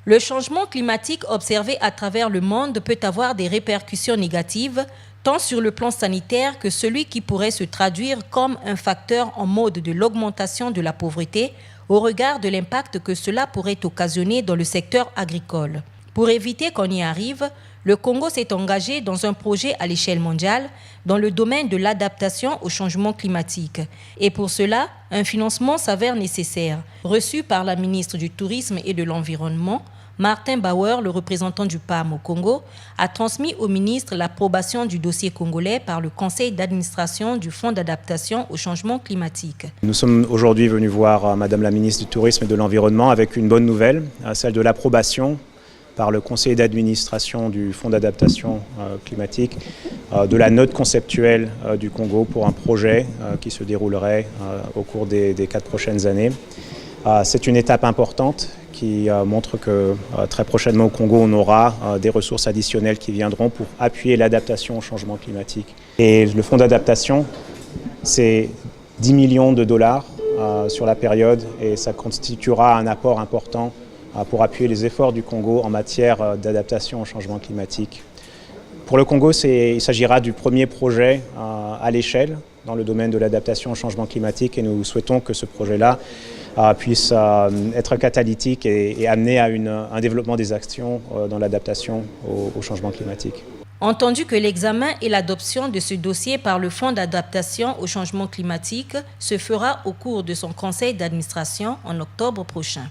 Le changement climatique observé à travers le monde peut avoir des répercussions négatives, tant sur le plan sanitaire que celui qui pourrait se traduire comme un facteur en mode de l'augmentation de la pauvreté au regard de l'impact que cela pourrait occasionner dans le secteur agricole. Pour éviter qu'on y arrive, le Congo s'est engagé dans un projet à l'échelle mondiale dans le domaine de l'adaptation au changement climatique. Et pour cela, un financement s'avère nécessaire. Reçu par la ministre du Tourisme et de l'Environnement, Martin Bauer, le représentant du PAM au Congo, a transmis au ministre l'approbation du dossier congolais par le conseil d'administration du Fonds d'adaptation au changement climatique. Nous sommes aujourd'hui venus voir Madame la ministre du Tourisme et de l'Environnement avec une bonne nouvelle, celle de l'approbation par le conseil d'administration du Fonds d'adaptation climatique de la note conceptuelle du Congo pour un projet qui se déroulerait au cours des 4 prochaines années. C'est une étape importante qui montre que très prochainement au Congo, on aura des ressources additionnelles qui viendront pour appuyer l'adaptation au changement climatique. Et le fonds d'adaptation, c'est 10 millions de dollars sur la période et ça constituera un apport important pour appuyer les efforts du Congo en matière d'adaptation au changement climatique. Pour le Congo, il s'agira du premier projet à l'échelle dans le domaine de l'adaptation au changement climatique et nous souhaitons que ce projet-là puisse être catalytique et amener à un développement des actions dans l'adaptation au changement climatique. Entendu que l'examen et l'adoption de ce dossier par le Fonds d'adaptation au changement climatique se fera au cours de son conseil d'administration en octobre prochain.